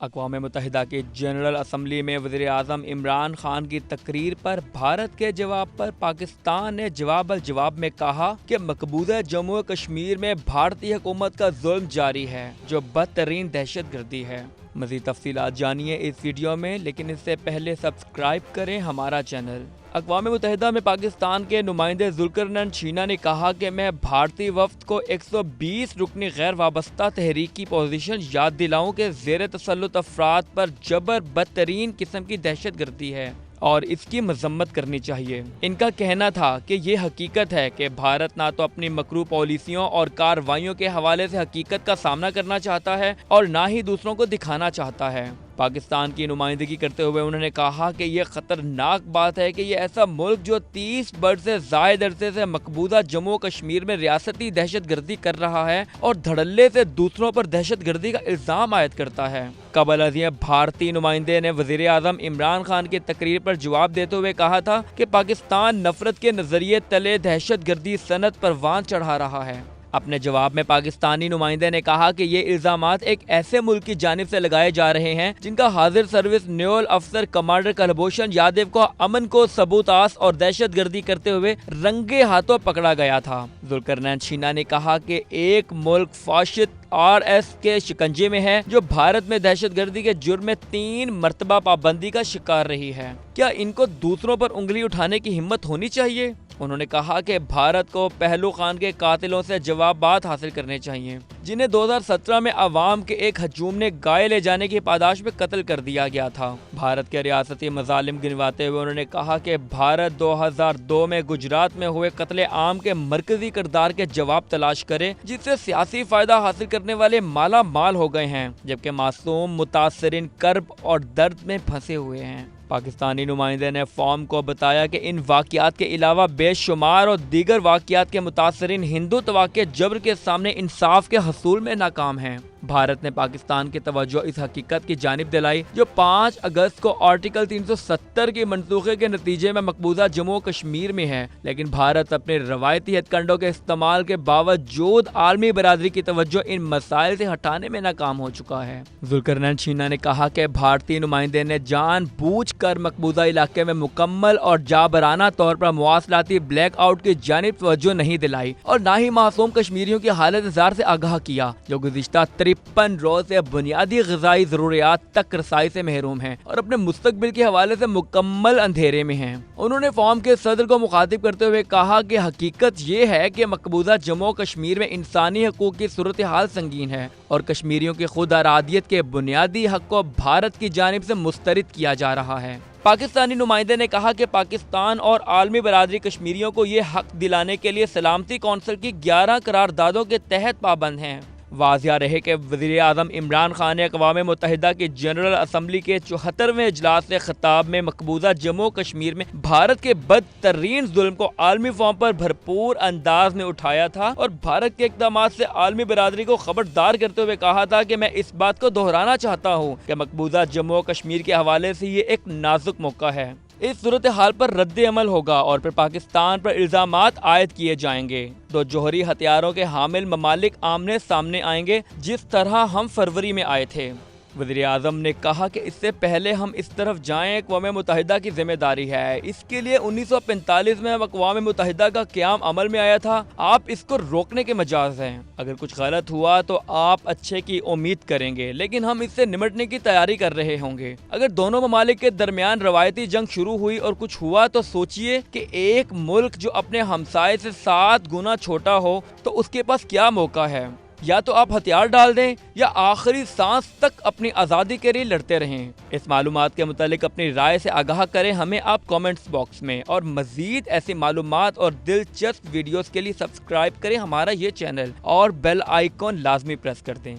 اقوام متحدہ کی جنرل اسمبلی میں وزیر اعظم عمران خان کی تقریر پر بھارت کے جواب پر پاکستان نے جواب الجواب میں کہا کہ مقبوضہ جموں و کشمیر میں بھارتی حکومت کا ظلم جاری ہے جو بدترین دہشت گردی ہے۔ مزید تفصیلات جانیے اس ویڈیو میں، لیکن اس سے پہلے سبسکرائب کریں ہمارا چینل۔ اقوام متحدہ میں پاکستان کے نمائندے ذوالقرنین شینا نے کہا کہ میں بھارتی وفد کو 120 رکنی غیر وابستہ تحریک کی پوزیشن یاد دلاؤں کہ زیر تسلط افراد پر جبر بدترین قسم کی دہشت گردی ہے اور اس کی مذمت کرنی چاہیے۔ ان کا کہنا تھا کہ یہ حقیقت ہے کہ بھارت نہ تو اپنی مکروہ پالیسیوں اور کارروائیوں کے حوالے سے حقیقت کا سامنا کرنا چاہتا ہے اور نہ ہی دوسروں کو دکھانا چاہتا ہے۔ پاکستان کی نمائندگی کرتے ہوئے انہوں نے کہا کہ یہ خطرناک بات ہے کہ یہ ایسا ملک جو 30 برس سے زائد عرصے سے مقبوضہ جموں و کشمیر میں ریاستی دہشت گردی کر رہا ہے اور دھڑلے سے دوسروں پر دہشت گردی کا الزام عائد کرتا ہے۔ قبل از یہ بھارتی نمائندے نے وزیر اعظم عمران خان کی تقریر پر جواب دیتے ہوئے کہا تھا کہ پاکستان نفرت کے نظریے تلے دہشت گردی صنعت پروان چڑھا رہا ہے۔ اپنے جواب میں پاکستانی نمائندے نے کہا کہ یہ الزامات ایک ایسے ملک کی جانب سے لگائے جا رہے ہیں جن کا حاضر سروس نیول افسر کمانڈر کلبھوشن یادو کو امن کو سبوتاس اور دہشت گردی کرتے ہوئے رنگے ہاتھوں پکڑا گیا تھا۔ ذوالقرنین شینا نے کہا کہ ایک ملک فاشسٹ RS کے شکنجے میں ہے جو بھارت میں دہشت گردی کے جرم میں 3 مرتبہ پابندی کا شکار رہی ہے۔ کیا ان کو دوسروں پر انگلی اٹھانے کی ہمت ہونی چاہیے؟ انہوں نے کہا کہ بھارت کو پہلو خان کے قاتلوں سے جوابات حاصل کرنے چاہیے جنہیں 2017 میں عوام کے ایک ہجوم نے گائے لے جانے کی پاداش میں قتل کر دیا گیا تھا۔ بھارت کے ریاستی مظالم گنواتے ہوئے انہوں نے کہا کہ بھارت 2002 میں گجرات میں ہوئے قتل عام کے مرکزی کردار کے جواب تلاش کرے جس سے سیاسی فائدہ حاصل کرنے والے مالا مال ہو گئے ہیں جبکہ معصوم متاثرین کرب اور درد میں پھنسے ہوئے ہیں۔ پاکستانی نمائندے نے فارم کو بتایا کہ ان واقعات کے علاوہ بے شمار اور دیگر واقعات کے متاثرین ہندوتوا کے جبر کے سامنے انصاف کے حصول میں ناکام ہیں۔ بھارت نے پاکستان کی توجہ اس حقیقت کی جانب دلائی جو 5 اگست کو آرٹیکل 370 کی منسوخی کے نتیجے میں مقبوضہ جموں و کشمیر میں ہے، لیکن بھارت اپنے روایتی ہتھ کنڈوں کے استعمال کے باوجود عالمی برادری کی توجہ ان مسائل سے ہٹانے میں ناکام ہو چکا ہے۔ ذوالقرنین شینا نے کہا کہ بھارتی نمائندے نے جان بوجھ کر مقبوضہ علاقے میں مکمل اور جابرانہ طور پر مواصلاتی بلیک آؤٹ کی جانب توجہ نہیں دلائی اور نہ ہی معصوم کشمیریوں کی حالت زار سے آگاہ کیا جو گزشتہ 53 روز سے بنیادی غذائی ضروریات تک رسائی سے محروم ہیں اور اپنے مستقبل کے حوالے سے مکمل اندھیرے میں ہیں۔ انہوں نے فورم کے صدر کو مخاطب کرتے ہوئے کہا کہ حقیقت یہ ہے کہ مقبوضہ جموں و کشمیر میں انسانی حقوق کی صورتحال سنگین ہے اور کشمیریوں کی خود ارادیت کے بنیادی حق کو بھارت کی جانب سے مسترد کیا جا رہا ہے۔ پاکستانی نمائندے نے کہا کہ پاکستان اور عالمی برادری کشمیریوں کو یہ حق دلانے کے لیے سلامتی کونسل کی 11 قراردادوں کے تحت پابند ہیں۔ واضح رہے کہ وزیر اعظم عمران خان نے اقوام متحدہ کی جنرل اسمبلی کے 74ویں اجلاس سے خطاب میں مقبوضہ جموں و کشمیر میں بھارت کے بدترین ظلم کو عالمی فورم پر بھرپور انداز میں اٹھایا تھا اور بھارت کے اقدامات سے عالمی برادری کو خبردار کرتے ہوئے کہا تھا کہ میں اس بات کو دہرانا چاہتا ہوں کہ مقبوضہ جموں و کشمیر کے حوالے سے یہ ایک نازک موقع ہے۔ اس صورتحال پر رد عمل ہوگا اور پھر پاکستان پر الزامات عائد کیے جائیں گے۔ 2 جوہری ہتھیاروں کے حامل ممالک آمنے سامنے آئیں گے جس طرح ہم فروری میں آئے تھے۔ وزیر اعظم نے کہا کہ اس سے پہلے ہم اس طرف جائیں اقوام متحدہ کی ذمہ داری ہے۔ اس کے لیے 1945 میں اقوام متحدہ کا قیام عمل میں آیا تھا۔ آپ اس کو روکنے کے مجاز ہیں۔ اگر کچھ غلط ہوا تو آپ اچھے کی امید کریں گے، لیکن ہم اس سے نمٹنے کی تیاری کر رہے ہوں گے۔ اگر دونوں ممالک کے درمیان روایتی جنگ شروع ہوئی اور کچھ ہوا تو سوچئے کہ ایک ملک جو اپنے ہمسائے سے 7 گنا چھوٹا ہو تو اس کے پاس کیا موقع ہے۔ یا تو آپ ہتھیار ڈال دیں یا آخری سانس تک اپنی آزادی کے لیے لڑتے رہیں۔ اس معلومات کے متعلق اپنی رائے سے آگاہ کریں ہمیں آپ کامنٹس باکس میں، اور مزید ایسی معلومات اور دلچسپ ویڈیوز کے لیے سبسکرائب کریں ہمارا یہ چینل اور بیل آئیکن لازمی پریس کر دیں۔